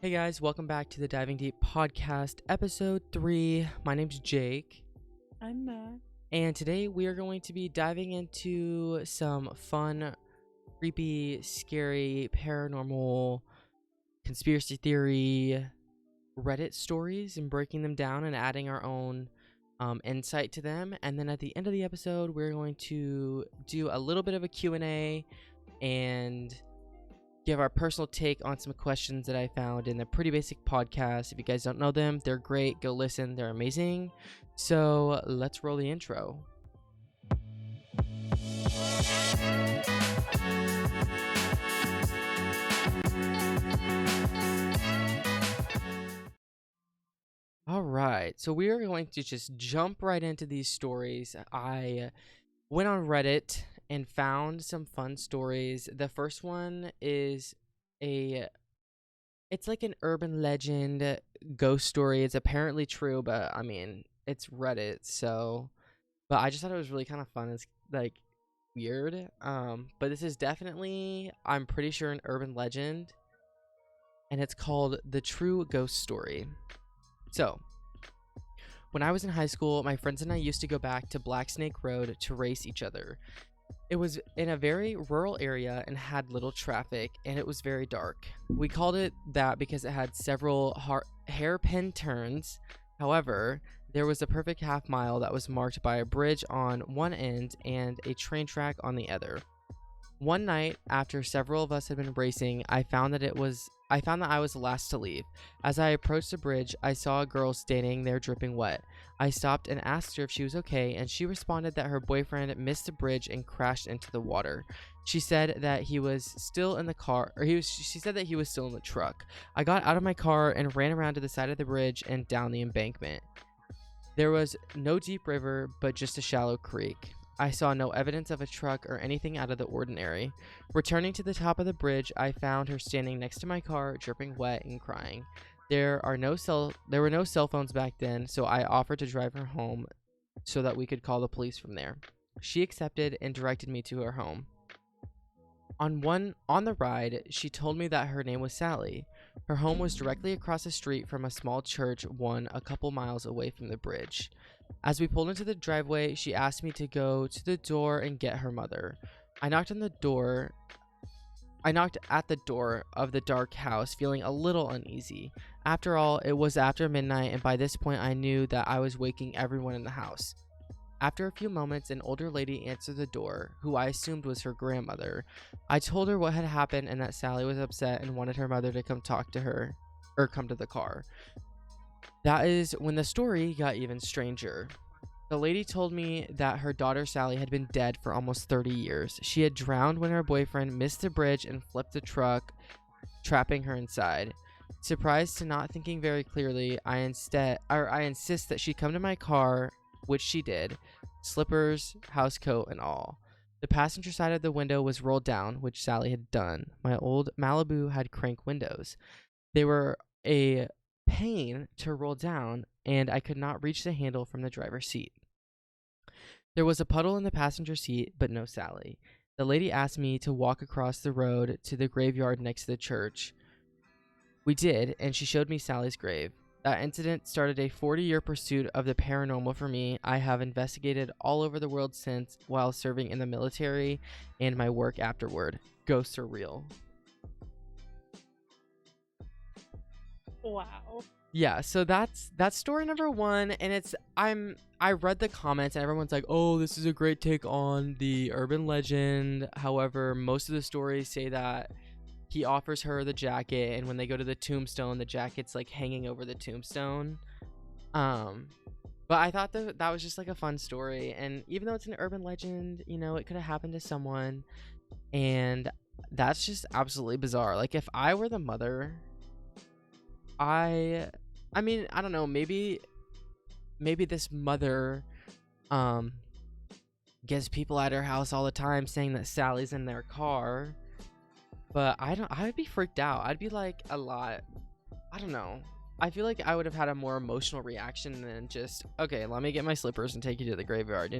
Hey guys, welcome back to the Diving Deep podcast, episode 3. My name's Jake, I'm Matt. and today we are going to be diving into some fun, creepy, scary, paranormal, conspiracy theory Reddit stories and breaking them down and adding our own insight to them. And then at the end of the episode, we're going to do a little bit of a Q&A and give our personal take on some questions that I found in the Pretty Basic podcast. If you guys don't know them, they're great. Go listen. They're amazing. So let's roll the intro. All right. So we are going to just jump right into these stories. I went on Reddit and found some fun stories. The first one is it's like an urban legend ghost story. It's apparently true, but I mean, it's Reddit, so but I just thought it was really kind of fun. It's like weird. But this is definitely, I'm pretty sure, an urban legend, and it's called The True Ghost Story. So, when I was in high school, my friends and I used to go back to Black Snake Road to race each other. It was in a very rural area and had little traffic, and it was very dark. We called it that because it had several hairpin turns. However, there was a perfect half mile that was marked by a bridge on one end and a train track on the other. One night, after several of us had been racing, I found that I was the last to leave. As I approached the bridge, I saw a girl standing there dripping wet. I stopped and asked her if she was okay, and she responded that her boyfriend missed the bridge and crashed into the water. She said that he was still in the car, or she said that he was still in the truck. I got out of my car and ran around to the side of the bridge and down the embankment. There was no deep river, but just a shallow creek. I saw no evidence of a truck or anything out of the ordinary. Returning to the top of the bridge, I found her standing next to my car, dripping wet and crying. There were no cell phones back then, so I offered to drive her home so that we could call the police from there. She accepted and directed me to her home. On the ride, she told me that her name was Sally. Her home was directly across the street from a small church, a couple miles away from the bridge. As we pulled into the driveway, she asked me to go to the door and get her mother. I knocked at the door of the dark house, feeling a little uneasy. After all, it was after midnight, and by this point I knew that I was waking everyone in the house. After a few moments, an older lady answered the door, who I assumed was her grandmother. I told her what had happened and that Sally was upset and wanted her mother to come talk to her, or come to the car. That is when the story got even stranger. The lady told me that her daughter Sally had been dead for almost 30 years. She had drowned when her boyfriend missed the bridge and flipped the truck, trapping her inside. Surprised to not thinking very clearly, I insist that she come to my car, which she did, slippers, housecoat, and all. The passenger side of the window was rolled down, which Sally had done. My old Malibu had crank windows. They were a pain to roll down, and I could not reach the handle from the driver's seat. There was a puddle in the passenger seat, but no Sally. The lady asked me to walk across the road to the graveyard next to the church. We did, and she showed me Sally's grave. That incident started a 40-year pursuit of the paranormal for me. I have investigated all over the world since, while serving in the military and my work afterward. Ghosts are real. Wow. Yeah, so that's story number 1, and I read the comments and everyone's like, "Oh, this is a great take on the urban legend." However, most of the stories say that he offers her the jacket, and when they go to the tombstone, the jacket's like hanging over the tombstone. But I thought that was just like a fun story, and even though it's an urban legend, it could have happened to someone, and that's just absolutely bizarre. Like, if I were the mother, I mean, I don't know, maybe this mother gets people at her house all the time saying that Sally's in their car. But I would be freaked out. I'd be like I don't know. I feel like I would have had a more emotional reaction than just, okay, let me get my slippers and take you to the graveyard,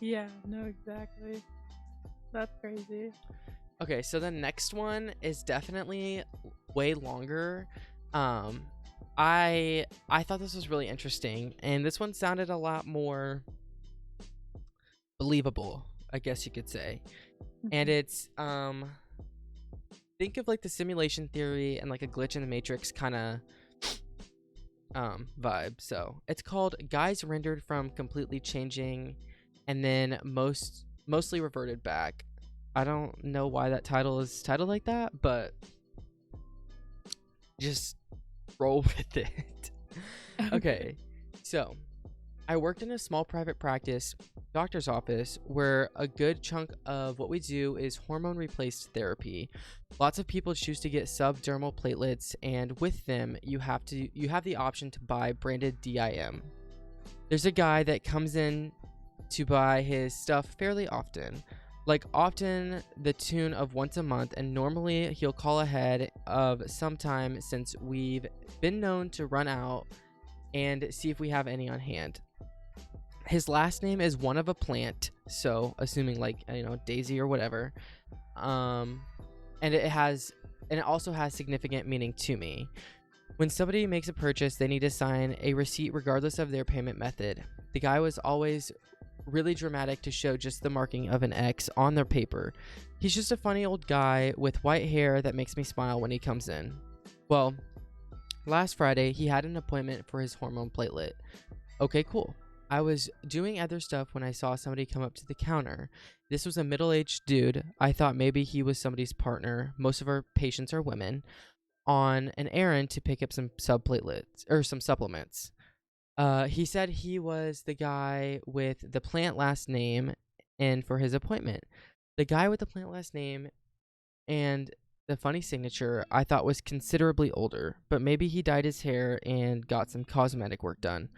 Yeah, no, exactly. That's crazy. Okay, so the next one is definitely way longer. Um, I thought this was really interesting, and this one sounded a lot more believable, I guess you could say. And Mhm. it's think of like the simulation theory and like a glitch in the matrix kind of vibe. So it's called Guys Rendered from Completely Changing and then mostly reverted back. I don't know why that title is titled like that, but just roll with it. Okay. Okay, so I worked in a small private practice doctor's office where a good chunk of what we do is hormone replaced therapy. Lots of people choose to get subdermal platelets, and with them you have the option to buy branded DIM. There's a guy that comes in to buy his stuff fairly often. Like often the tune of once a month, and normally he'll call ahead of some time since we've been known to run out and see if we have any on hand. His last name is one of a plant, so assuming like Daisy or whatever. Um, and it also has significant meaning to me. When somebody makes a purchase, they need to sign a receipt regardless of their payment method. The guy was always really dramatic to show just the marking of an X on their paper. He's just a funny old guy with white hair that makes me smile when he comes in. Well, last Friday, he had an appointment for his hormone platelet. Okay, cool. I was doing other stuff when I saw somebody come up to the counter. This was a middle aged dude. I thought maybe he was somebody's partner. Most of our patients are women on an errand to pick up some subplatelets or some supplements. He said he was the guy with the plant last name and for his appointment. The guy with the plant last name and the funny signature I thought was considerably older, but maybe he dyed his hair and got some cosmetic work done.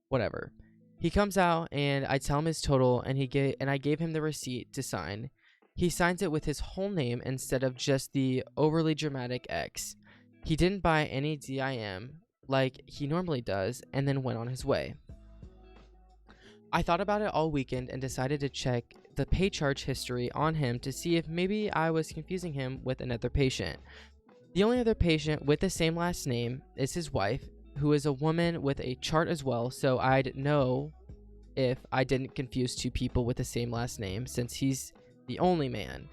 Whatever. He comes out and I tell him his total and I gave him the receipt to sign. He signs it with his whole name instead of just the overly dramatic X. He didn't buy any DIM like he normally does and then went on his way. I thought about it all weekend and decided to check the pay charge history on him to see if maybe I was confusing him with another patient. The only other patient with the same last name is his wife, who is a woman with a chart as well, so I'd know if I didn't confuse two people with the same last name since he's the only man.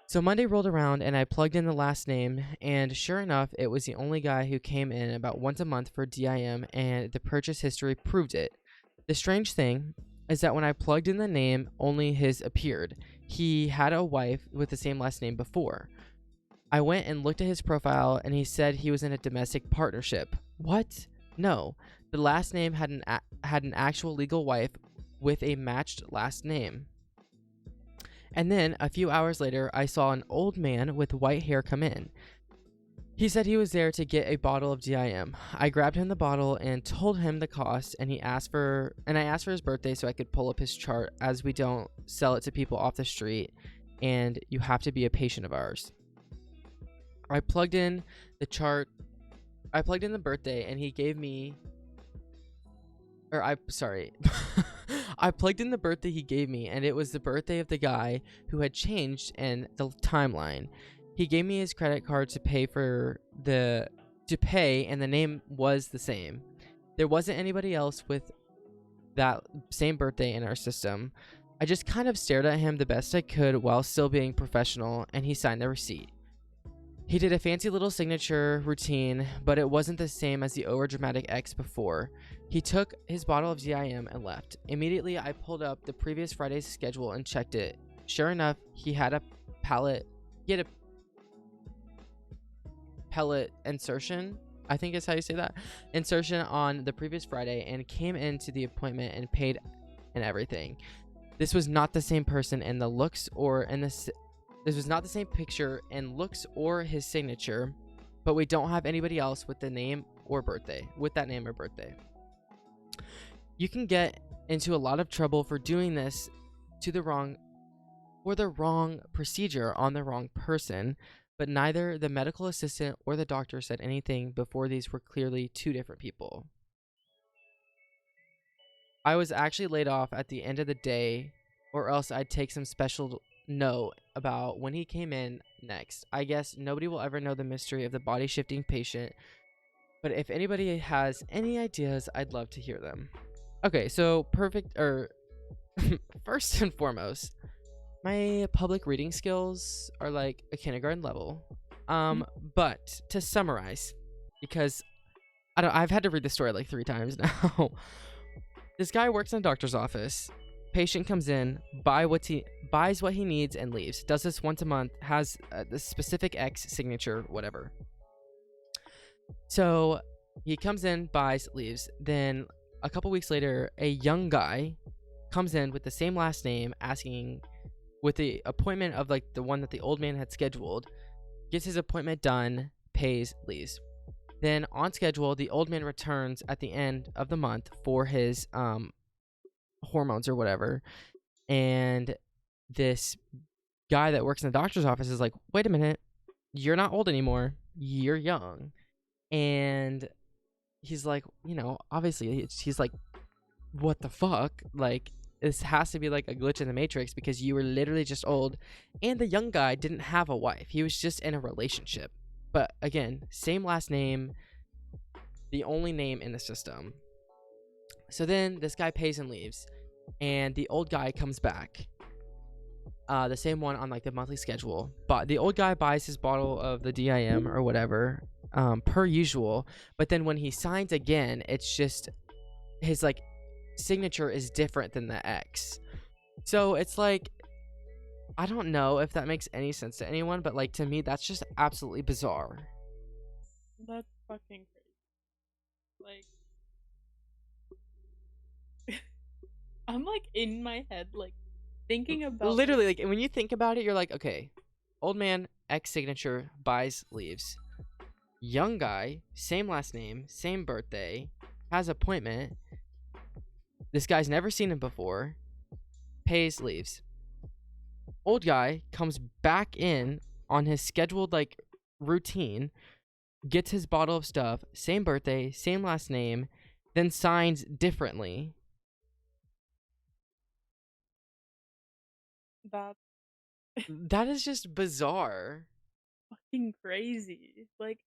So Monday rolled around and I plugged in the last name, and sure enough, it was the only guy who came in about once a month for DIM, and the purchase history proved it. The strange thing is that when I plugged in the name, only his appeared. He had a wife with the same last name before. I went and looked at his profile and he said he was in a domestic partnership. What? No. The last name had an actual legal wife with a matched last name. And then a few hours later, I saw an old man with white hair come in. He said he was there to get a bottle of DIM. I grabbed him the bottle and told him the cost, and I asked for his birthday so I could pull up his chart, as we don't sell it to people off the street and you have to be a patient of ours. I plugged in the chart. I plugged in the birthday and he gave me or I sorry. I plugged in the birthday he gave me and it was the birthday of the guy who had changed in the timeline. He gave me his credit card to pay and the name was the same. There wasn't anybody else with that same birthday in our system. I just kind of stared at him the best I could while still being professional and he signed the receipt. He did a fancy little signature routine, but it wasn't the same as the overdramatic X before. He took his bottle of DIM and left. Immediately, I pulled up the previous Friday's schedule and checked it. Sure enough, he had a pellet insertion. I think is how you say that. Insertion on the previous Friday and came into the appointment and paid and everything. This was not the same person in the looks or in the This was not the same picture and looks or his signature, but we don't have anybody else with the name or birthday, with that name or birthday. You can get into a lot of trouble for doing this to the wrong procedure on the wrong person, but neither the medical assistant or the doctor said anything before these were clearly two different people. I was actually laid off at the end of the day, or else I'd take some special know about when he came in next. I guess nobody will ever know the mystery of the body shifting patient, but if anybody has any ideas, I'd love to hear them. Okay, so perfect, or first and foremost, my public reading skills are like a kindergarten level. But to summarize, because I've had to read the story like 3 times now. This guy works in a doctor's office. Patient comes in, buys what he needs and leaves. Does this once a month, has the specific X signature, whatever. So he comes in, buys, leaves. Then a couple weeks later, a young guy comes in with the same last name, asking with the appointment of like the one that the old man had scheduled, gets his appointment done, pays, leaves. Then on schedule, the old man returns at the end of the month for his hormones or whatever. And this guy that works in the doctor's office is like, wait a minute, you're not old anymore. You're young. And he's like, obviously he's like, what the fuck? Like, this has to be like a glitch in the matrix because you were literally just old. And the young guy didn't have a wife. He was just in a relationship. But again, same last name, the only name in the system. So then this guy pays and leaves, and the old guy comes back. The same one on like the monthly schedule. But the old guy buys his bottle of the DIM or whatever, per usual. But then when he signs again, it's just his like signature is different than the X. So it's like, I don't know if that makes any sense to anyone, but like to me, that's just absolutely bizarre. That's fucking crazy. Like, I'm like in my head, like thinking about Literally, like when you think about it, you're like, okay, old man, X signature, buys, leaves. Young guy, same last name, same birthday, has appointment. This guy's never seen him before, pays, leaves. Old guy comes back in on his scheduled like routine, gets his bottle of stuff, same birthday, same last name, then signs differently. that. That is just bizarre. Fucking crazy. Like,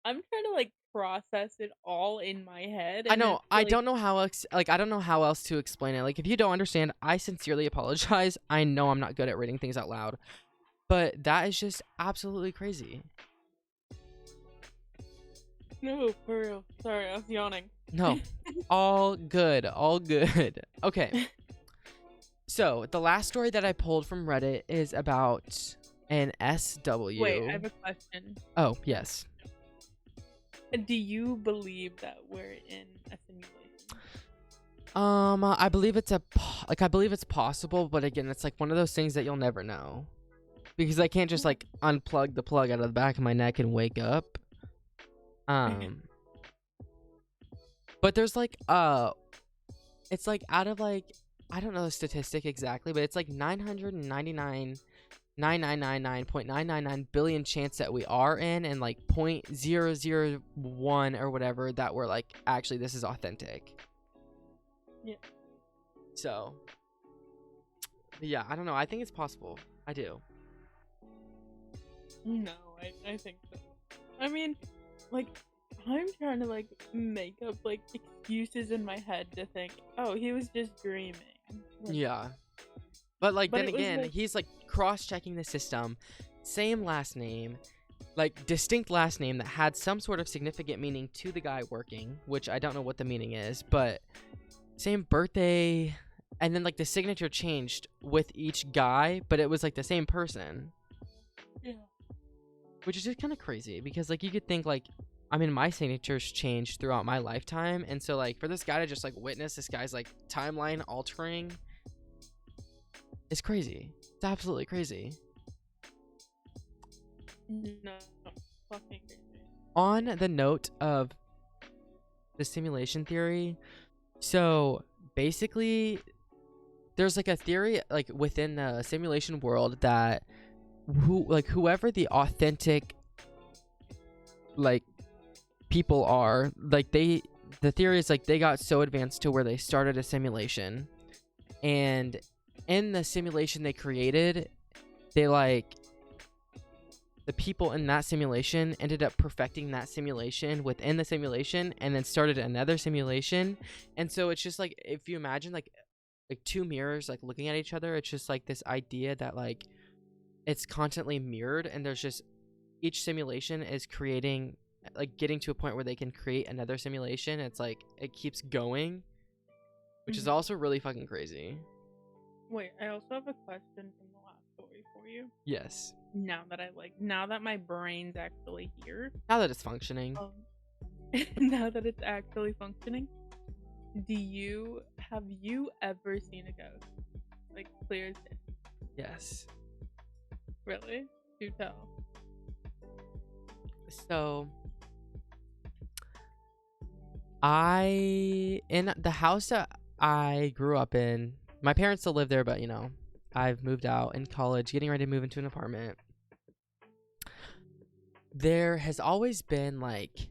I'm trying to like process it all in my head, I and know. it's I like, don't know how else. Like, I don't know how else to explain it. Like, if you don't understand, I sincerely apologize. I know I'm not good at reading things out loud, but that is just absolutely crazy. no, for real. Sorry, I was yawning. No, all good. All good. Okay. So the last story that I pulled from Reddit is about an SW. Wait, I have a question. Oh yes. Do you believe that we're in a simulation? I believe I believe it's possible, but again, it's like one of those things that you'll never know. Because I can't just like unplug the plug out of the back of my neck and wake up. But there's like it's like out of like, I don't know the statistic exactly, but it's like 999.999 billion chance that we are in, and like 0.001 or whatever that we're like, actually this is authentic. Yeah. So yeah, I don't know. I think it's possible. I do. No, I think so. I mean, like, I'm trying to like make up like excuses in my head to think, oh, he was just dreaming. Like, Yeah. But like, But then it was, again, like- he's like cross-checking the system, same last name, like distinct last name that had some sort of significant meaning to the guy working, which I don't know what the meaning is, but same birthday, and then like the signature changed with each guy, but it was like the same person. Yeah. Which is just kind of crazy because like you could think like, I mean, my signatures changed throughout my lifetime, and so like for this guy to just like witness this guy's like timeline altering is crazy. It's absolutely crazy. No, fucking crazy. On the note of the simulation theory, so basically there's like a theory like within the simulation world that whoever the authentic like people are, like the theory is like they got so advanced to where they started a simulation, and in the simulation they created, they like the people in that simulation ended up perfecting that simulation within the simulation and then started another simulation. And so it's just like, if you imagine like two mirrors like looking at each other, it's just like this idea that like it's constantly mirrored, and there's just each simulation is creating, like getting to a point where they can create another simulation. It's like it keeps going, which is also really fucking crazy. Wait, I also have a question from the last story for you. Yes. Now that my brain's actually here. Now that it's functioning. Now that it's actually functioning, have you ever seen a ghost? Like clear as day? Yes. Really? Do tell. So in the house that I grew up in, my parents still live there, but you know, I've moved out in college, getting ready to move into an apartment. There has always been like,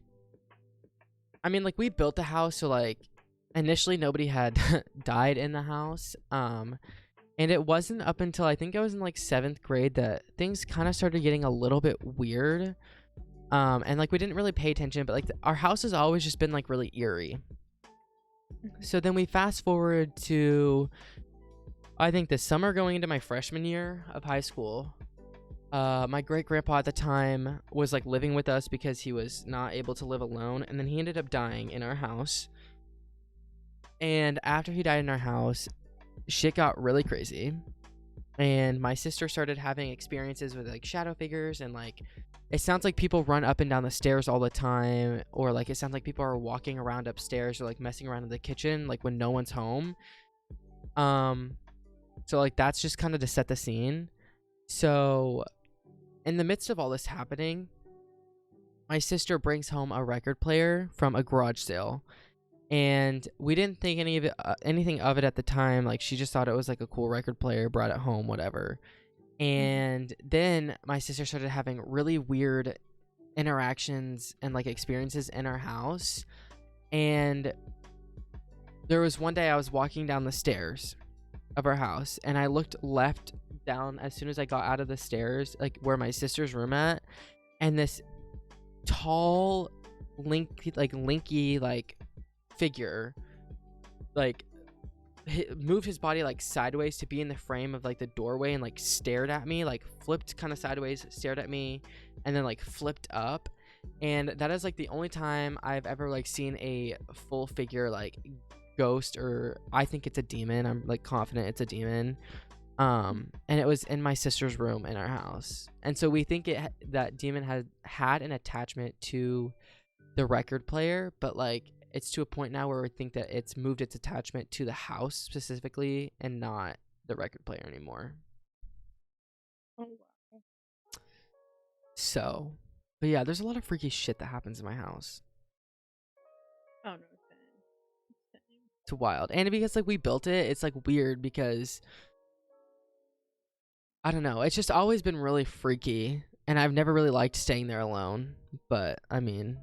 I mean, like we built the house, so like initially nobody had died in the house. And it wasn't up until I think I was in like 7th grade that things kind of started getting a little bit weird. And like we didn't really pay attention, but like our house has always just been like really eerie. So then we fast forward to, I think, the summer going into my freshman year of high school. My great grandpa at the time was like living with us because he was not able to live alone, and then he ended up dying in our house. And after he died in our house, shit got really crazy, and my sister started having experiences with like shadow figures, and like it sounds like people run up and down the stairs all the time, or like it sounds like people are walking around upstairs or like messing around in the kitchen like when no one's home. So like that's just kind of to set the scene. So in the midst of all this happening, my sister brings home a record player from a garage sale. And we didn't think anything of it at the time. Like, she just thought it was like a cool record player, brought it home, whatever. And then my sister started having really weird interactions and like experiences in our house. And there was one day I was walking down the stairs of our house, and I looked left down as soon as I got out of the stairs, like where my sister's room at, and this tall, lanky, like figure like moved his body like sideways to be in the frame of like the doorway, and like stared at me, like flipped kind of sideways, stared at me, and then like flipped up. And that is like the only time I've ever like seen a full figure like ghost, or I think it's a demon. I'm like confident it's a demon. And it was in my sister's room in our house, and so we think that demon had an attachment to the record player, but like it's to a point now where we think that it's moved its attachment to the house specifically and not the record player anymore. Oh, wow. So, but yeah, there's a lot of freaky shit that happens in my house. Oh, no, same. It's wild. And because like we built it, it's like weird because I don't know. It's just always been really freaky, and I've never really liked staying there alone. But I mean,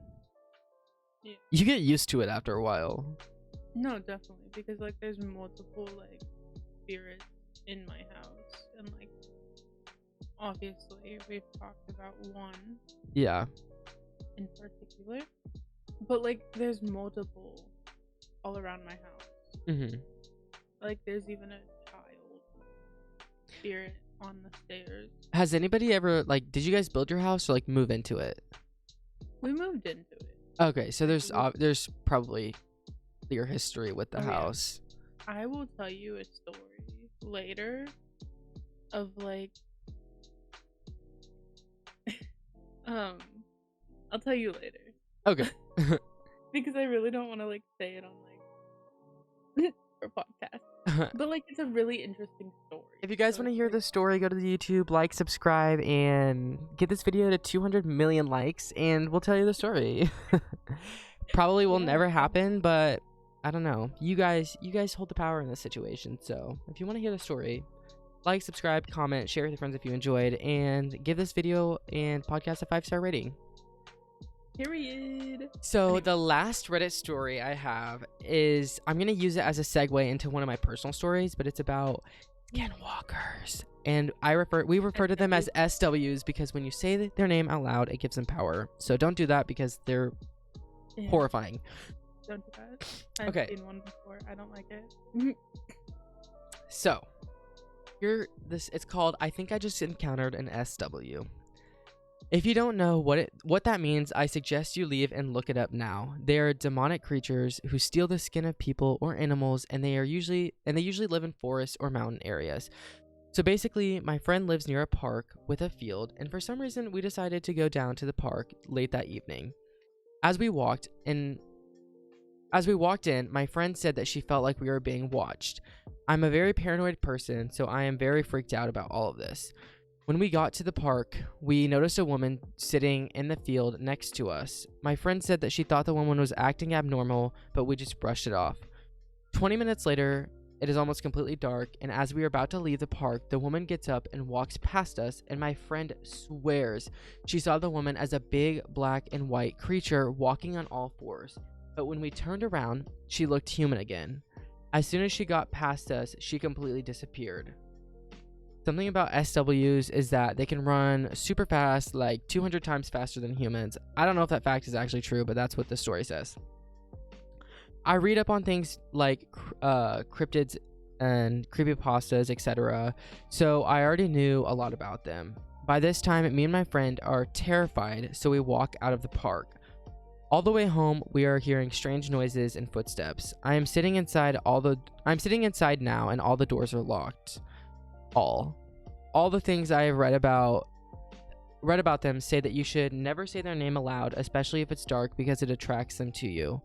yeah, you get used to it after a while. No, definitely, because like there's multiple like spirits in my house, and like obviously we've talked about one. Yeah. In particular, but like there's multiple all around my house. Mm-hmm. Like there's even a child spirit on the stairs. Has anybody ever like? Did you guys build your house or like move into it? We moved into it. Okay, so there's probably clear history with the house. Yeah. I will tell you a story later of like I'll tell you later. Okay. Because I really don't want to like say it on like for podcast. But like it's a really interesting story. If you guys want to hear the story, go to the YouTube, like, subscribe, and get this video to 200 million likes, and we'll tell you the story. Probably will never happen, but I don't know. You guys hold the power in this situation. So if you want to hear the story, like, subscribe, comment, share with your friends if you enjoyed, and give this video and podcast a 5-star rating. Period. So the last Reddit story I have is, I'm going to use it as a segue into one of my personal stories, but it's skinwalkers. And we refer to them as SWs because when you say their name out loud, it gives them power. So don't do that because they're horrifying. Don't do that. I've seen one before. I don't like it. So, it's called I Think I Just Encountered an SW. If you don't know what that means, I suggest you leave and look it up now. They are demonic creatures who steal the skin of people or animals, and they usually live in forests or mountain areas. So basically, my friend lives near a park with a field, and for some reason, we decided to go down to the park late that evening. As we walked in, my friend said that she felt like we were being watched. I'm a very paranoid person, so I am very freaked out about all of this. When we got to the park, we noticed a woman sitting in the field next to us. My friend said that she thought the woman was acting abnormal, but we just brushed it off. 20 minutes later, it is almost completely dark, and as we are about to leave the park, the woman gets up and walks past us, and my friend swears she saw the woman as a big black and white creature walking on all fours. But when we turned around, she looked human again. As soon as she got past us, she completely disappeared. Something about SWs is that they can run super fast, like 200 times faster than humans. I don't know if that fact is actually true, but that's what the story says. I read up on things like cryptids and creepypastas, etc. So I already knew a lot about them. By this time, me and my friend are terrified, so we walk out of the park. All the way home, we are hearing strange noises and footsteps. I'm sitting inside now, and all the doors are locked. All the things I have read about them say that you should never say their name aloud, especially if it's dark, because it attracts them to you.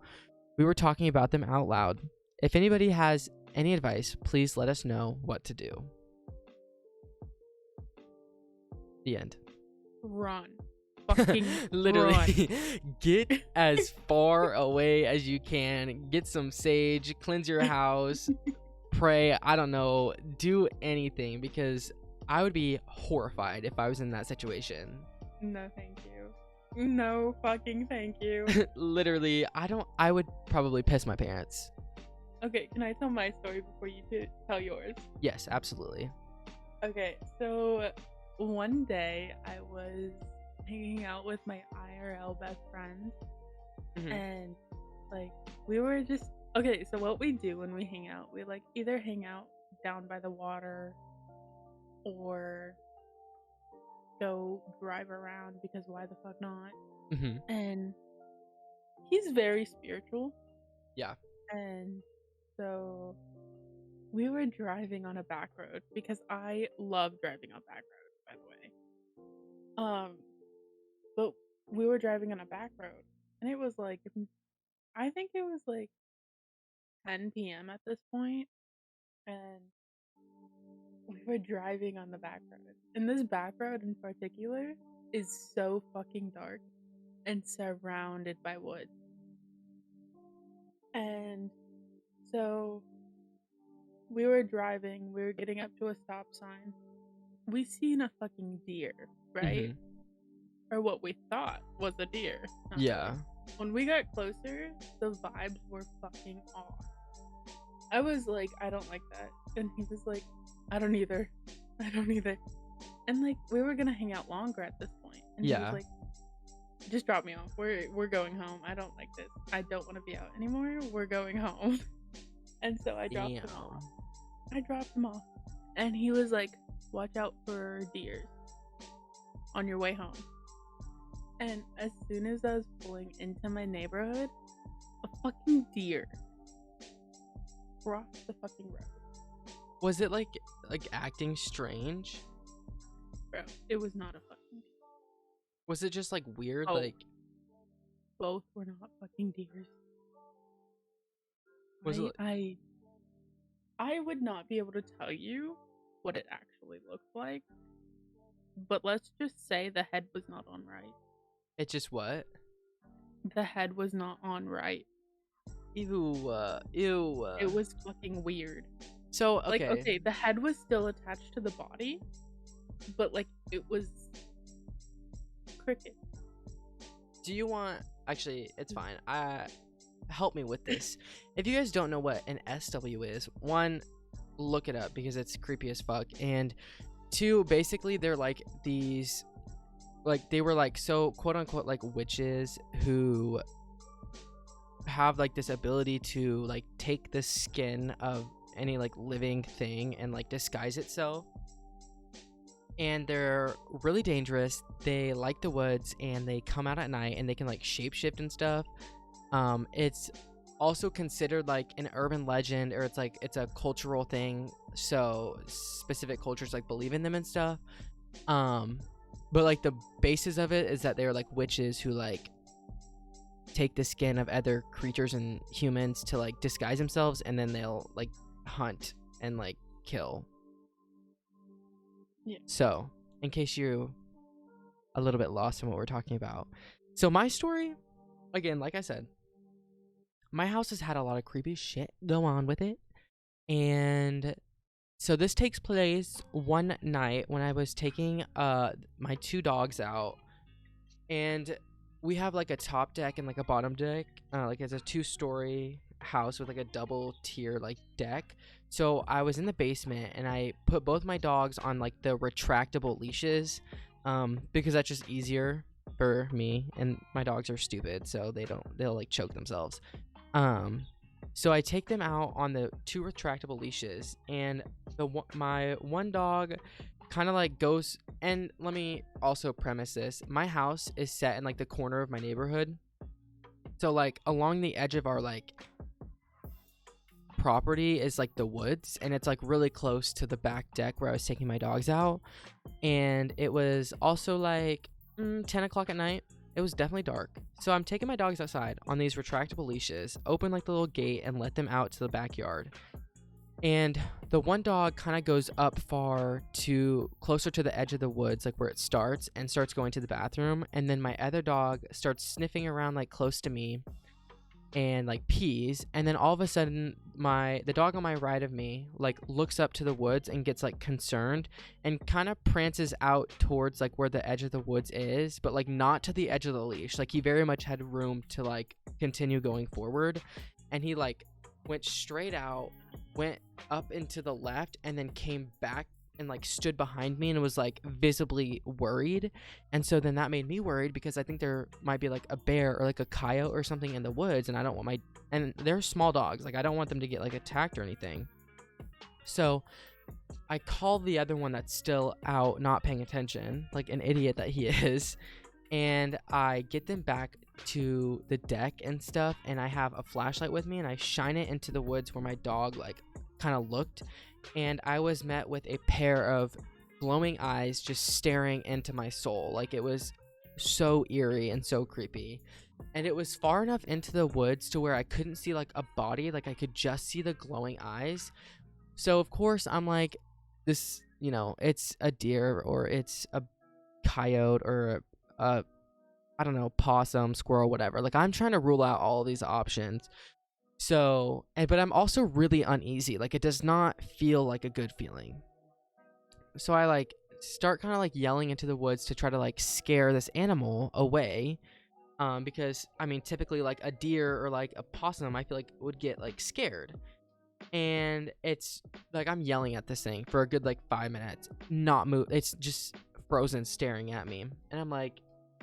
We were talking about them out loud. If anybody has any advice, please let us know what to do. The end. Run. Fucking literally run. Get as far away as you can. Get some sage, cleanse your house, pray, I don't know, do anything, because I would be horrified if I was in that situation. No thank you. No fucking thank you. Literally, I would probably piss my parents. Okay, can I tell my story before you tell yours? Yes, absolutely. Okay, so one day I was hanging out with my IRL best friend, and like we were just okay, so what we do when we hang out, we like either hang out down by the water or go drive around, because why the fuck not? And he's very spiritual. Yeah. And so we were driving on a back road, because I love driving on back roads, by the way. But we were driving on a back road, and it was like, I think it was like 10 p.m. at this point, and we were driving on the back road. And this back road in particular is so fucking dark and surrounded by woods. And so we were driving, we were getting up to a stop sign. We seen a fucking deer, right? Or what we thought was a deer. Yeah. Really. When we got closer, the vibes were fucking off. I was like, I don't like that. And he was like, I don't either. And like, we were gonna hang out longer at this point. And he was like, just drop me off. We're going home. I don't like this. I don't want to be out anymore. We're going home. And so I dropped him off. And he was like, watch out for deer on your way home. And as soon as I was pulling into my neighborhood, a fucking deer crossed the fucking road. Was it like acting strange? Bro, it was not a fucking deer. Was it just like weird? Like both were not fucking deers. Was it? I would not be able to tell you what it actually looked like, but let's just say the head was not on right. It just what? The head was not on right. Ew. It was fucking weird. So, okay. Like, okay, the head was still attached to the body, but like it was cricket. Do you want? Actually, it's fine. Help me with this. If you guys don't know what an SW is, one, look it up because it's creepy as fuck. And two, basically they're like these, like they were like, so quote unquote like witches who have like this ability to like take the skin of any like living thing and like disguise itself. And they're really dangerous. They like the woods and they come out at night and they can like shapeshift and stuff. It's also considered like an urban legend, or it's like it's a cultural thing, so specific cultures like believe in them and stuff. um but like the basis of it is that they're like witches who like take the skin of other creatures and humans to like disguise themselves, and then they'll like hunt and like kill. Yeah. So in case you're a little bit lost in what we're talking about, so my story, again, like I said, my house has had a lot of creepy shit go on with it. And so this takes place one night when I was taking my two dogs out. And we have like a top deck and like a bottom deck. Like it's a 2-story house with like a double tier like deck. So I was in the basement and I put both my dogs on like the retractable leashes, because that's just easier for me, and my dogs are stupid, so they'll like choke themselves. Um, so I take them out on the 2 retractable leashes, and my one dog kind of like goes. And let me also premise this: my house is set in like the corner of my neighborhood, so like along the edge of our like property is like the woods, and it's like really close to the back deck where I was taking my dogs out. And it was also like 10 o'clock at night. It was definitely dark. So I'm taking my dogs outside on these retractable leashes, open like the little gate, and let them out to the backyard. And the one dog kind of goes up far to closer to the edge of the woods, like where it starts, and starts going to the bathroom. And then my other dog starts sniffing around like close to me and like pees. And then all of a sudden the dog on my right of me like looks up to the woods and gets like concerned and kind of prances out towards like where the edge of the woods is, but like not to the edge of the leash. Like he very much had room to like continue going forward. And he like went straight out, went up into the left, and then came back and like stood behind me and was like visibly worried. And so then that made me worried because I think there might be like a bear or like a coyote or something in the woods, and I don't want and they're small dogs, like I don't want them to get like attacked or anything. So I call the other one that's still out, not paying attention, like an idiot that he is, and I get them back to the deck and stuff, and I have a flashlight with me and I shine it into the woods where my dog like kind of looked. And I was met with a pair of glowing eyes just staring into my soul. Like it was so eerie and so creepy. And it was far enough into the woods to where I couldn't see like a body, like I could just see the glowing eyes. So of course I'm like, this, it's a deer or it's a coyote or a I don't know, possum, squirrel, whatever. Like I'm trying to rule out all these options. So, but I'm also really uneasy. Like it does not feel like a good feeling. So I like start kind of like yelling into the woods to try to like scare this animal away. Because I mean, typically like a deer or like a possum, I feel like would get like scared. And it's like I'm yelling at this thing for a good like 5 minutes, not move. It's just frozen, staring at me, and I'm like,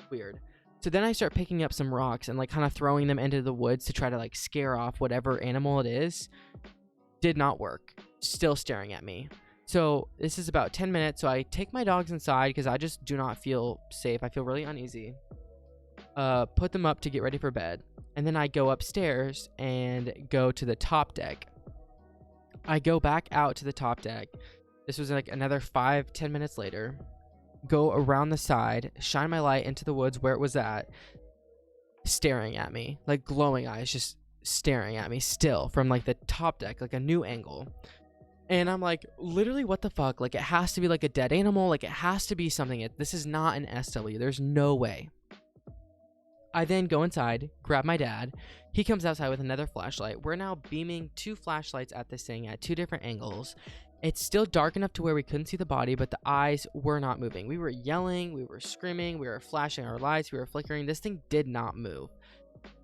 weird. So then I start picking up some rocks and like kind of throwing them into the woods to try to like scare off whatever animal it is. Did not work. Still staring at me. So this is about 10 minutes. So I take my dogs inside because I just do not feel safe. I feel really uneasy. Put them up to get ready for bed. And then I go upstairs and go to the top deck. I go back out to the top deck. This was like another 5-10 minutes later. Go around the side, shine my light into the woods where it was at, staring at me, like glowing eyes, just staring at me still from like the top deck, like a new angle. And I'm like, literally, what the fuck? Like, it has to be like a dead animal. Like, it has to be something. This is not an SW. There's no way. I then go inside, grab my dad. He comes outside with another flashlight. We're now beaming 2 flashlights at this thing at 2 different angles. It's still dark enough to where we couldn't see the body, but the eyes were not moving. We were yelling, we were screaming, we were flashing our lights, we were flickering. This thing did not move.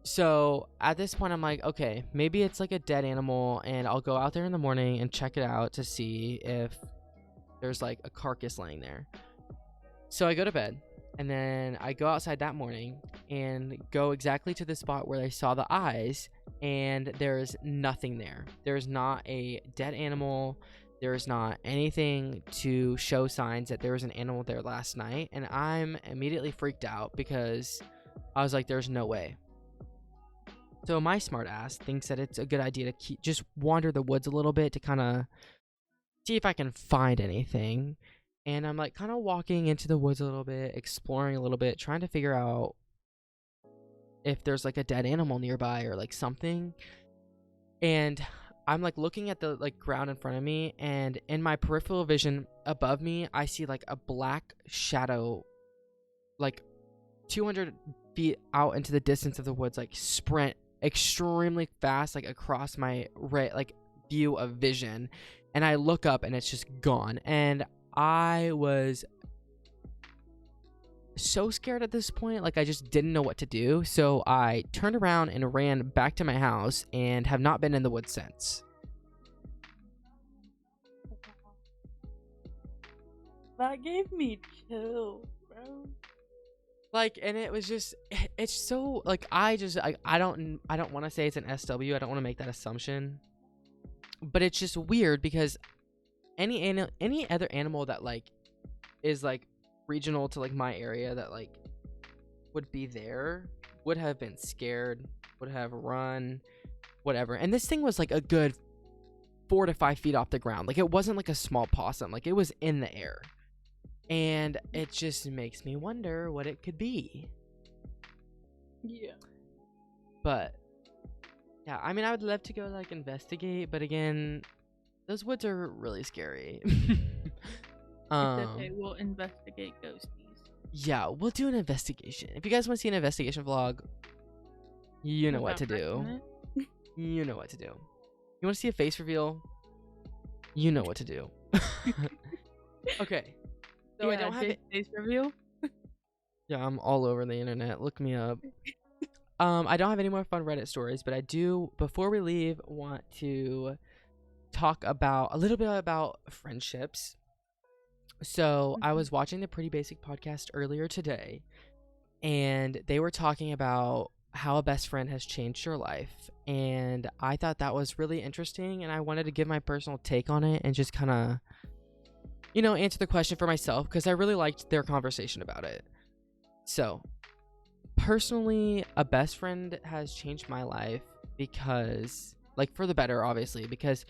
So at this point, I'm like, okay, maybe it's like a dead animal, and I'll go out there in the morning and check it out to see if there's like a carcass laying there. So I go to bed, and then I go outside that morning and go exactly to the spot where I saw the eyes, and there's nothing there. There's not a dead animal. There's not anything to show signs that there was an animal there last night. And I'm immediately freaked out because I was like, there's no way. So my smart ass thinks that it's a good idea to just wander the woods a little bit to kind of see if I can find anything. And I'm like kind of walking into the woods a little bit, exploring a little bit, trying to figure out if there's like a dead animal nearby or like something. And I'm like looking at the like ground in front of me, and in my peripheral vision above me, I see like a black shadow, like 200 feet out into the distance of the woods, like sprint extremely fast, like across my like view of vision. And I look up and it's just gone. And I was so scared at this point, like I just didn't know what to do. So I turned around and ran back to my house and have not been in the woods since. That gave me chills, bro. Like, and it was just, it's so like I don't want to say it's an SW. I don't want to make that assumption, but it's just weird because any other animal that like is like regional to like my area that like would be there would have been scared, would have run, whatever. And this thing was like a good 4 to 5 feet off the ground. Like it wasn't like a small possum, like it was in the air. And it just makes me wonder what it could be. Yeah. But yeah, I mean, I would love to go like investigate, but again, those woods are really scary. It's okay, we'll investigate ghosties. Yeah, we'll do an investigation. If you guys want to see an investigation vlog, you know what to do. You know what to do. You want to see a face reveal? You know what to do. Okay. So I don't have face reveal. Yeah, I'm all over the internet. Look me up. I don't have any more fun Reddit stories, but I do, before we leave, want to talk about a little bit about friendships. So I was watching the Pretty Basic podcast earlier today, and they were talking about how a best friend has changed your life. And I thought that was really interesting, and I wanted to give my personal take on it and just kind of, you know, answer the question for myself because I really liked their conversation about it. So, personally, a best friend has changed my life because, like, for the better, obviously, because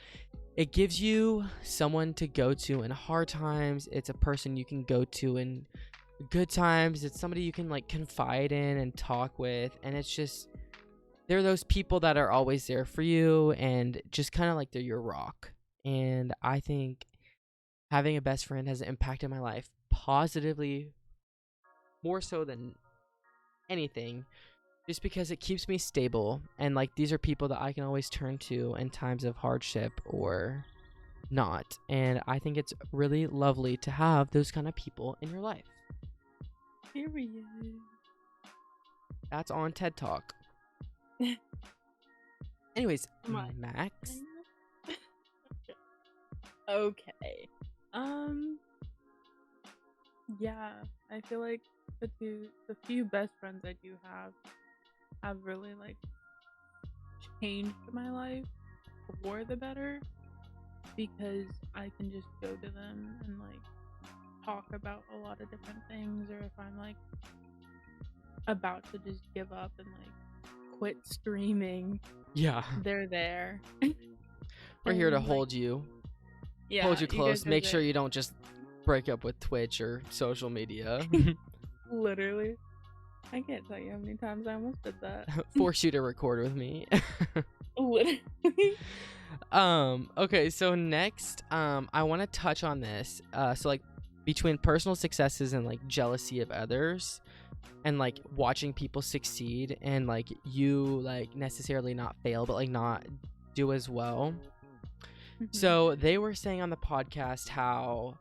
it gives you someone to go to in hard times. It's a person you can go to in good times. It's somebody you can like confide in and talk with, and it's just, they're those people that are always there for you and just kind of like they're your rock. And I think having a best friend has impacted my life positively, more so than anything, just because it keeps me stable, and like these are people that I can always turn to in times of hardship or not. And I think it's really lovely to have those kind of people in your life. Period. That's on TED Talk. Anyways, Max. Okay. Yeah, I feel like the few best friends I do have really like changed my life for the better, because I can just go to them and like talk about a lot of different things, or if I'm like about to just give up and like quit streaming, Yeah, they're there. we're here to hold you. Yeah, hold you close. Make sure you don't just break up with Twitch or social media. Literally. I can't tell you how many times I almost did that. Force you to record with me. Literally. Okay, so next, I want to touch on this. So like between personal successes and like jealousy of others, and like watching people succeed and like you like necessarily not fail but like not do as well. So they were saying on the podcast how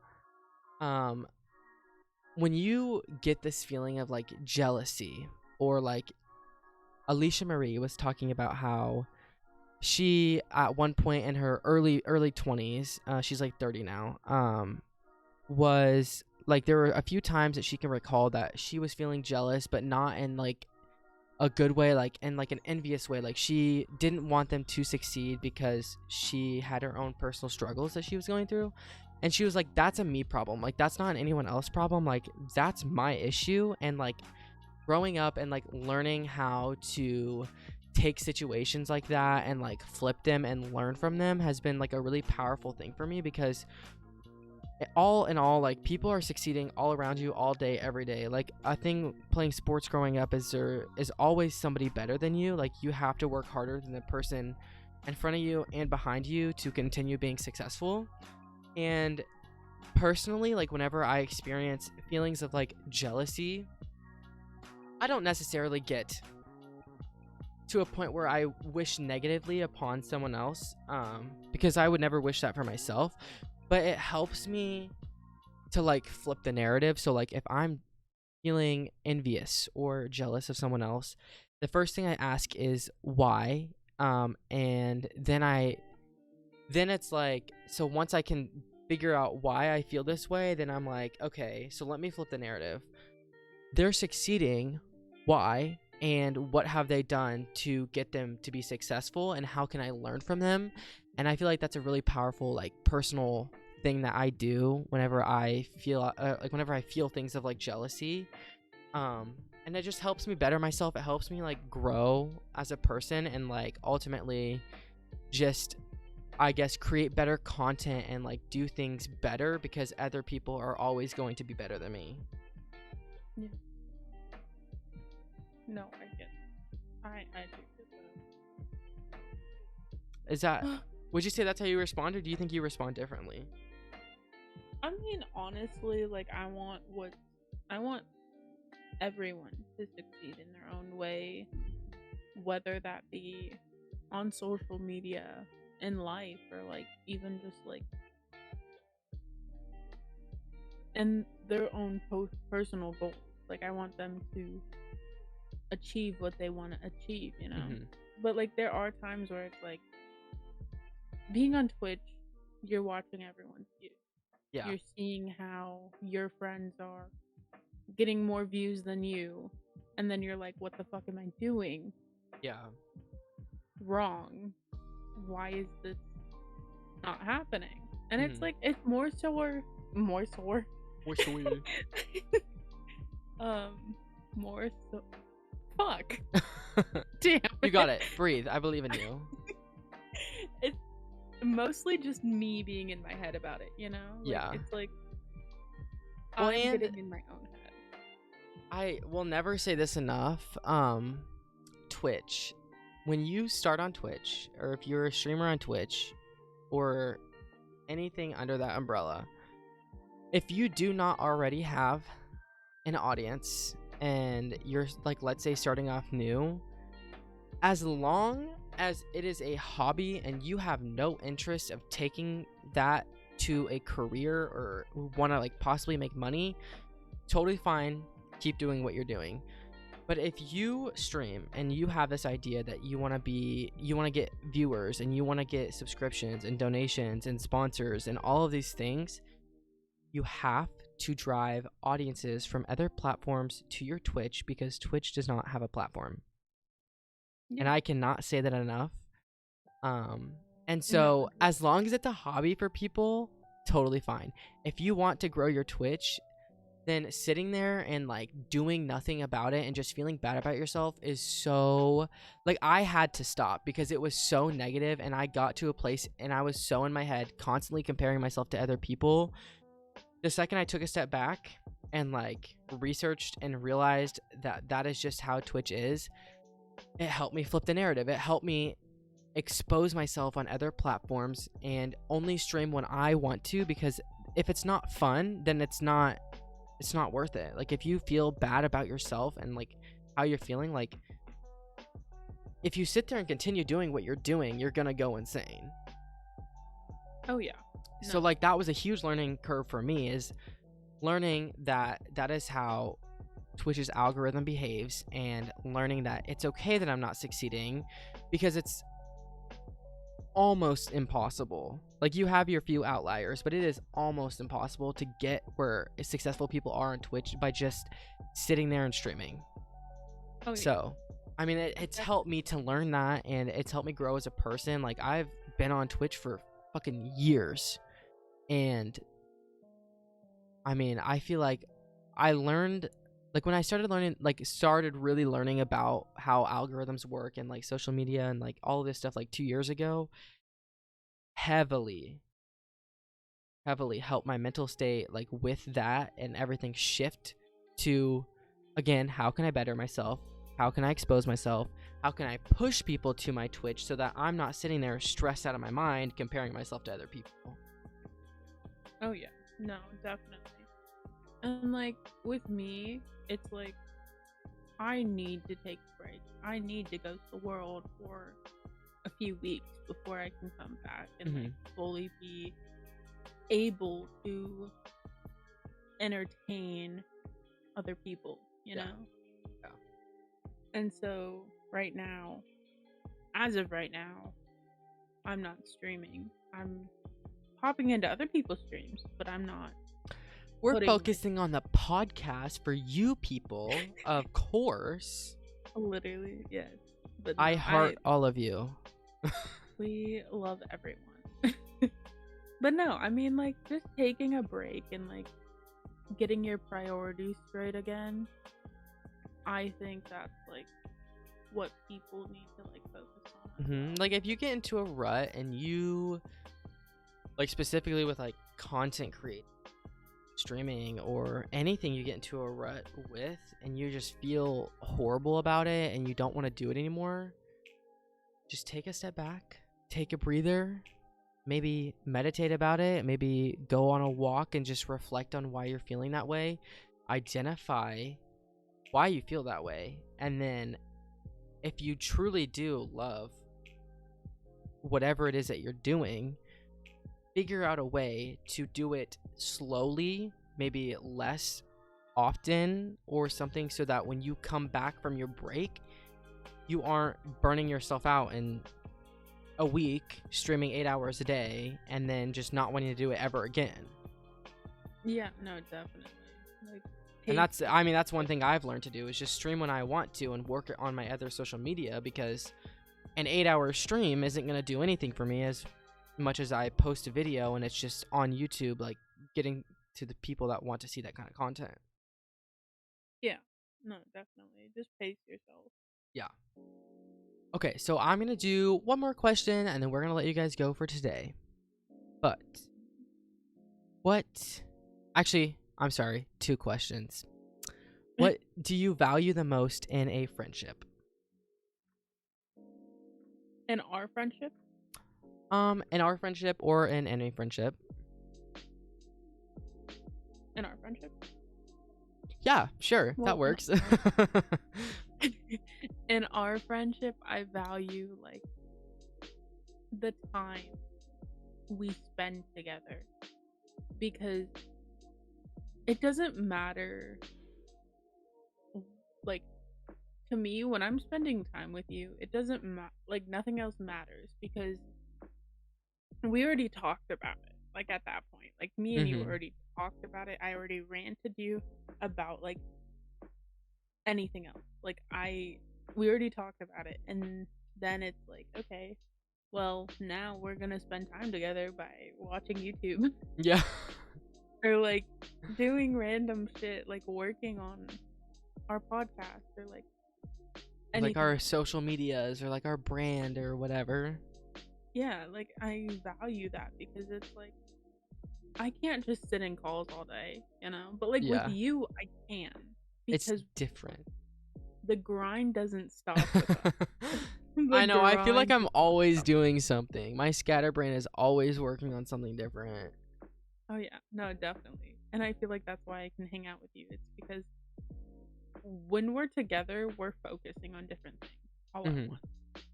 when you get this feeling of like jealousy or like Alicia Marie was talking about how she at one point in her early 20s, she's like 30 now, was like there were a few times that she can recall that she was feeling jealous, but not in like a good way, like in like an envious way. Like she didn't want them to succeed because she had her own personal struggles that she was going through. And she was like, that's a me problem, like that's not an anyone else problem, like that's my issue. And like growing up and like learning how to take situations like that and like flip them and learn from them has been like a really powerful thing for me, because all in all, like people are succeeding all around you all day every day. Like I think playing sports growing up is there is always somebody better than you. Like you have to work harder than the person in front of you and behind you to continue being successful. And personally, like whenever I experience feelings of like jealousy, I don't necessarily get to a point where I wish negatively upon someone else, because I would never wish that for myself. But it helps me to like flip the narrative. So like if I'm feeling envious or jealous of someone else, the first thing I ask is why. And then it's like, so once I can figure out why I feel this way, then I'm like, okay, so let me flip the narrative. They're succeeding. Why? And what have they done to get them to be successful? And how can I learn from them? And I feel like that's a really powerful, like personal thing that I do whenever I feel whenever I feel things of like jealousy. And it just helps me better myself. It helps me like grow as a person and like ultimately just, I guess, create better content and like do things better, because other people are always going to be better than me. Yeah. No, I get it. I do get that. Is that, would you say that's how you respond, or do you think you respond differently? I mean, honestly, like I want everyone to succeed in their own way, whether that be on social media, in life, or like even just like in their own personal goals. Like I want them to achieve what they want to achieve, you know. Mm-hmm. But like there are times where it's like being on Twitch, you're watching everyone's views. Yeah. You're seeing how your friends are getting more views than you, and then you're like, what the fuck am I doing Yeah. wrong? Why is this not happening? And it's Mhm. like it's more sore More so more so fuck. Damn, You got it. Breathe. I believe in you. It's mostly just me being in my head about it, you know? Like, Yeah. it's like Well, I'm and getting in my own head. I will never say this enough. Twitch. When you start on Twitch, or if you're a streamer on Twitch, or anything under that umbrella, if you do not already have an audience and you're like, let's say, starting off new, as long as it is a hobby and you have no interest of taking that to a career or want to like possibly make money, totally fine, keep doing what you're doing. But if you stream and you have this idea that you want to get viewers and you want to get subscriptions and donations and sponsors and all of these things, you have to drive audiences from other platforms to your Twitch, because Twitch does not have a platform. Yeah. And I cannot say that enough. And so No. as long as it's a hobby for people, totally fine. If you want to grow your Twitch, then sitting there and like doing nothing about it and just feeling bad about yourself is so, like, I had to stop because it was so negative, and I got to a place and I was so in my head constantly comparing myself to other people. The second I took a step back and like researched and realized that that is just how Twitch is, it helped me flip the narrative. It helped me expose myself on other platforms and only stream when I want to, because if it's not fun, then it's not worth it. Like, if you feel bad about yourself and like how you're feeling, like if you sit there and continue doing what you're doing, you're gonna go insane. Oh yeah. So No. like that was a huge learning curve for me, is learning that that is how Twitch's algorithm behaves and learning that it's okay that I'm not succeeding, because it's almost impossible. Like, you have your few outliers, but it is almost impossible to get where successful people are on Twitch by just sitting there and streaming. Oh, yeah. So, I mean, it's helped me to learn that, and it's helped me grow as a person. Like, I've been on Twitch for fucking years, and I mean, I feel like I learned, like, when I started learning, like, started really learning about how algorithms work and, like, social media and, like, all of this stuff, like, 2 years ago, heavily helped my mental state, like, with that, and everything shift to, again, how can I better myself? How can I expose myself? How can I push people to my Twitch so that I'm not sitting there stressed out of my mind comparing myself to other people? Oh, yeah. No, definitely. And, like, with me, it's like, I need to take a break. I need to go to the world for a few weeks before I can come back and, like, fully be able to entertain other people, you know? Yeah. And so, right now, as of right now, I'm not streaming. I'm popping into other people's streams, but I'm not. We're focusing on the podcast for you people, of course. Literally, yes. But no, I heart all of you. We love everyone. But no, I mean, like, just taking a break and, like, getting your priorities straight again. I think that's, like, what people need to, like, focus on. Like, if you get into a rut and you, like, specifically with, like, content creation, streaming, or anything, you get into a rut with and you just feel horrible about it and you don't want to do it anymore, just take a step back, take a breather, maybe meditate about it, maybe go on a walk and just reflect on why you're feeling that way, identify why you feel that way, and then if you truly do love whatever it is that you're doing, figure out a way to do it slowly, maybe less often or something, so that when you come back from your break, you aren't burning yourself out in a week streaming 8 hours a day and then just not wanting to do it ever again. Yeah, no, definitely. Like, and that's one thing I've learned to do, is just stream when I want to and work on my other social media, because an 8-hour stream isn't going to do anything for me as much as I post a video and it's just on YouTube, like, getting to the people that want to see that kind of content. Yeah, no, definitely. Just pace yourself. Yeah. Okay, so I'm going to do one more question and then we're going to let you guys go for today. But I'm sorry, 2 questions. What do you value the most in a friendship? In our friendship? In our friendship or in any friendship? In our friendship? Yeah, sure. Well, that works. In our friendship, I value, like, the time we spend together, because it doesn't matter, like, to me, when I'm spending time with you, it doesn't like, nothing else matters, because we already talked about it. Like, at that point, like, me and you already talked about it. I already ranted you about, like, anything else. Like, we already talked about it, and then it's like, okay, well, now we're gonna spend time together by watching YouTube. Yeah. Or, like, doing random shit, like working on our podcast, or, like, anything. Like our social medias, or like our brand, or whatever. Yeah, like, I value that, because it's like, I can't just sit in calls all day, you know? But, like, with you, I can. Because it's different. The grind doesn't stop with us. I know, I feel like I'm always doing something. My scatterbrain is always working on something different. Oh, yeah. No, definitely. And I feel like that's why I can hang out with you. It's because when we're together, we're focusing on different things all at once.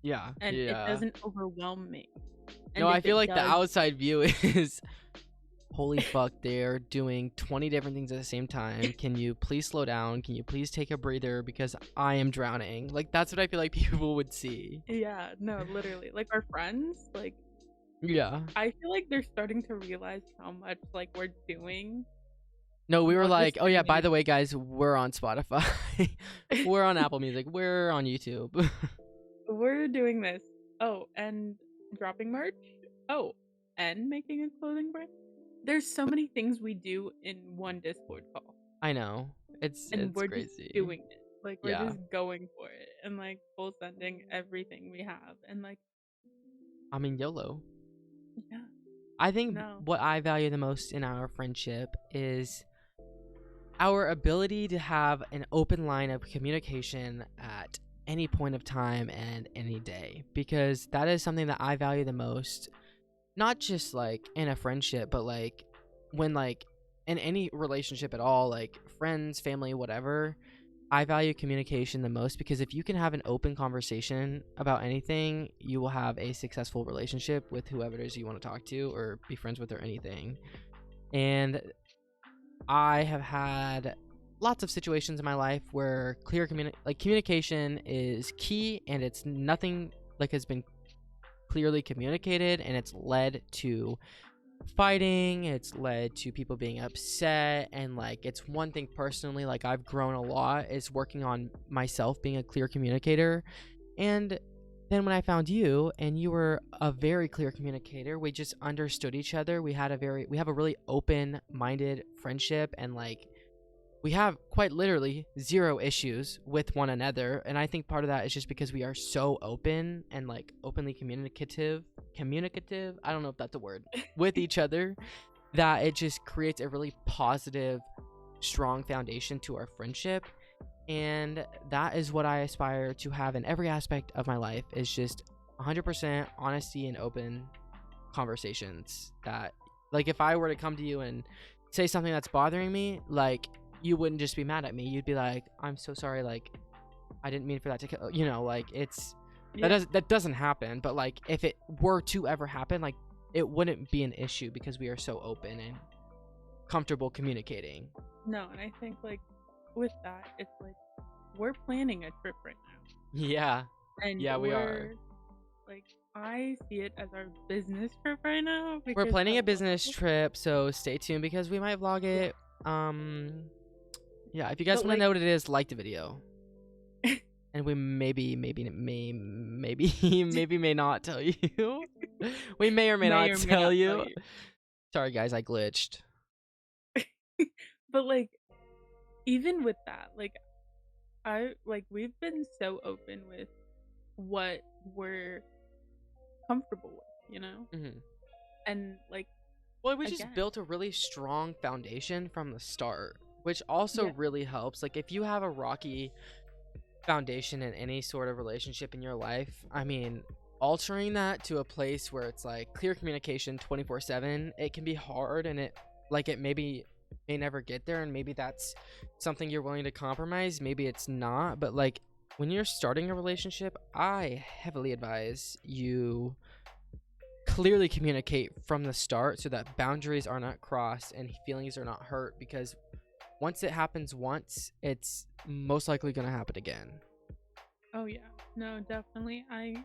Yeah. And it doesn't overwhelm me. No, I feel like the outside view is holy fuck, they're doing 20 different things at the same time. Can you please slow down? Can you please take a breather because I am drowning? Like, that's what I feel like people would see. Yeah, no, literally. Like our friends, like Yeah. I feel like they're starting to realize how much like we're doing No, we were while just like, oh yeah, sitting by in the way, guys, we're on Spotify. a We're on Apple Music. We're on YouTube. we're doing this. Oh, and dropping merch. Oh, and making a clothing brand. There's so many things we do in one Discord call, I know. and It's we're just crazy. doing it. Like we're Yeah. just going for it, and like full sending everything we have, and like I mean, YOLO. yeah, I think no, what I value the most in our friendship is our ability to have an open line of communication at any point of time and any day, because that is something that I value the most, not just like in a friendship, but like when like in any relationship at all, like friends, family, whatever. I value communication the most, because if you can have an open conversation about anything, you will have a successful relationship with whoever it is you want to talk to or be friends with or anything. And I have had lots of situations in my life where communication is key, and it's nothing like has been clearly communicated, and it's led to fighting, it's led to people being upset, and like it's one thing personally, like I've grown a lot is working on myself being a clear communicator. And then when I found you, and you were a very clear communicator, we just understood each other. We have a really open minded friendship, and like we have quite literally zero issues with one another. And I think part of that is just because we are so open and like openly communicative, I don't know if that's a word, with each other, that it just creates a really positive, strong foundation to our friendship. And that is what I aspire to have in every aspect of my life, is just 100% honesty and open conversations. That like if I were to come to you and say something that's bothering me, like you wouldn't just be mad at me, you'd be like, I'm so sorry, like I didn't mean for that to like it's yeah, that doesn't happen. But like if it were to ever happen, like it wouldn't be an issue because we are so open and comfortable communicating. no. And I think like with that, it's like we're planning a trip right now, Yeah. and Yeah, we are. we're like I see it as our business trip right now We're because planning a hello, business trip, so stay tuned because we might vlog yeah, it. Yeah, if you guys but want to like know what it is, like the video. And we maybe may not tell you. We may or may may not or may tell not tell you. you. Sorry guys, I glitched. But like even with that, like we've been so open with what we're comfortable with, Hmm. and like Well, we just again, built a really strong foundation from the start, which also yeah, really helps. Like if you have a rocky foundation in any sort of relationship in your life, I mean, altering that to a place where it's like clear communication 24/7, it can be hard, and it maybe may never get there, and maybe that's something you're willing to compromise, maybe it's not. But like when you're starting a relationship, I heavily advise you clearly communicate from the start so that boundaries are not crossed and feelings are not hurt, because once it happens once, it's most likely going to happen again. oh yeah, no, definitely. I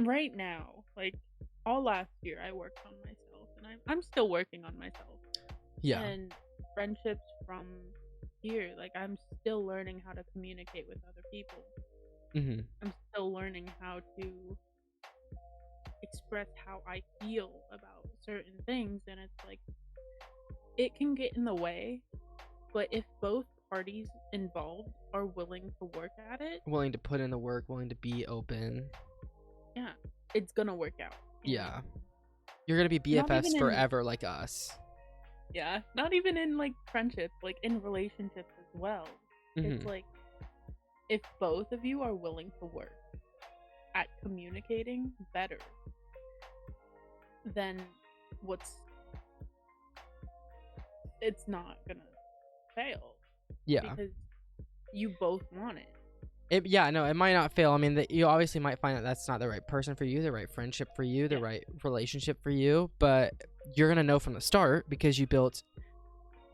right now, like all last year, I worked on myself, and I'm still working on myself, Yeah. and friendships from here, like I'm still learning how to communicate with other people. Hmm. I'm still learning how to express how I feel about certain things, and it's like it can get in the way, but if both parties involved are willing to work at it, Willing to put in the work, willing to be open. yeah, it's gonna work out. Yeah. You're going to be Not even BFFs in forever like us. yeah, not even in like friendships, like in relationships as well. It's Hmm. like if both of you are willing to work at communicating better, then what's it's not gonna fail Yeah. because you both want it. Yeah, no, it might not fail. I mean, you obviously might find that that's not the right person for you, the right friendship for you, the Yeah. right relationship for you. But you're gonna know from the start because you built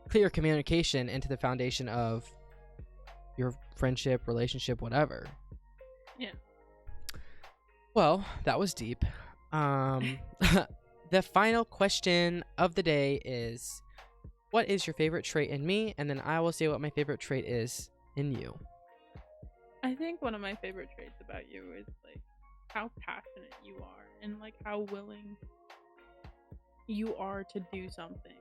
clear communication into the foundation of your friendship, relationship, whatever. Yeah. Well, that was deep. The final question of the day is, what is your favorite trait in me? And then I will say what my favorite trait is in you. I think one of my favorite traits about you is like how passionate you are and like how willing you are to do something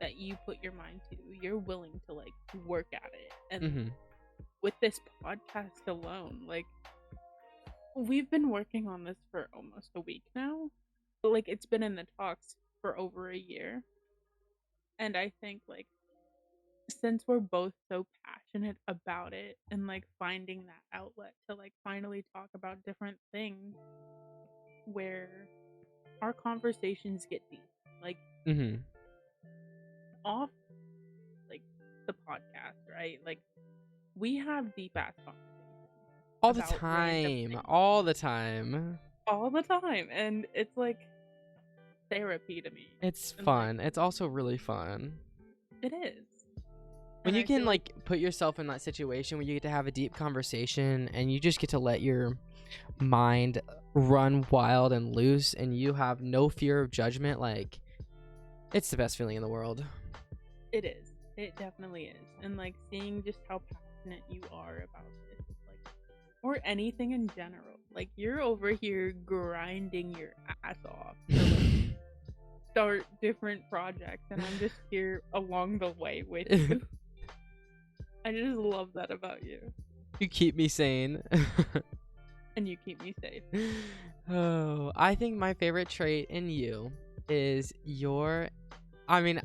that you put your mind to. You're willing to like work at it. And with this podcast alone, like we've been working on this for almost a week now. But like it's been in the talks for over a year. And I think like since we're both so passionate about it and like finding that outlet to like finally talk about different things where our conversations get deep, like off like the podcast, right? Like we have deep ass conversations All the about random time. things All the time. all the time, and it's like therapy to me. It's And fun. like It's also really fun. it is. When And you I can feel like put yourself in that situation where you get to have a deep conversation and you just get to let your mind run wild and loose and you have no fear of judgment, like it's the best feeling in the world. it is. It definitely is. And like seeing just how passionate you are about this, like, or anything in general. Like you're over here grinding your ass off to like start different projects, and I'm just here along the way with you. I just love that about you. You keep me sane. And you keep me safe. Oh, I think my favorite trait in you is your, I mean,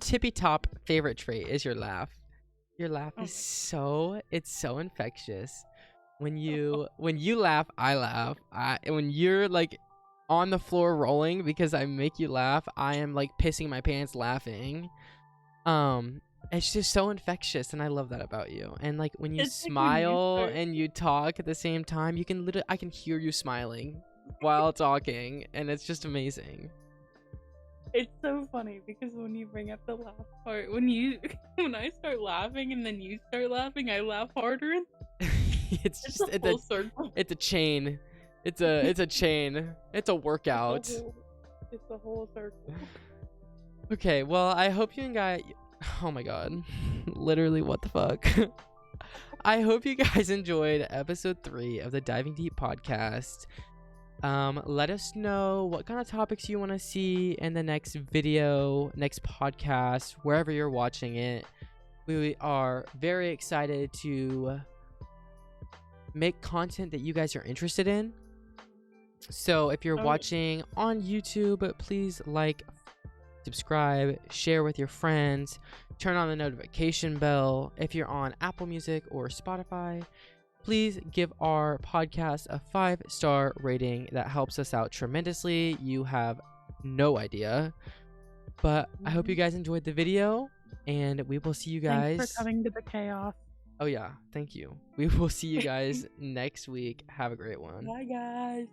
tippy top favorite trait is your laugh. Your laugh Oh is it's so infectious. When you laugh, I laugh. When you're like on the floor rolling because I make you laugh, I am like pissing my pants laughing. It's just so infectious, and I love that about you. And like when you It's like when you smile start and you talk at the same time, you can I can hear you smiling while talking, and it's just amazing. it's so funny because when you bring up the laugh part, when I start laughing and then you start laughing, I laugh harder. It's It's just a full circle. it's a chain. It's a chain. It's a workout. It's a whole circle. Okay, well, I hope you guys. Oh my god. Literally, what the fuck? I hope you guys enjoyed episode 3 of the Diving Deep podcast. Let us know what kind of topics you want to see in the next video, next podcast, wherever you're watching it. We are very excited to make content that you guys are interested in. So if you're watching on YouTube, please like, subscribe, share with your friends, turn on the notification bell. If you're on Apple Music or Spotify, please give our podcast a 5-star rating. That helps us out tremendously. You have no idea. But I hope you guys enjoyed the video, and we will see you guys. Thanks for coming to the chaos. Oh yeah, thank you. We will see you guys next week. Have a great one. Bye guys.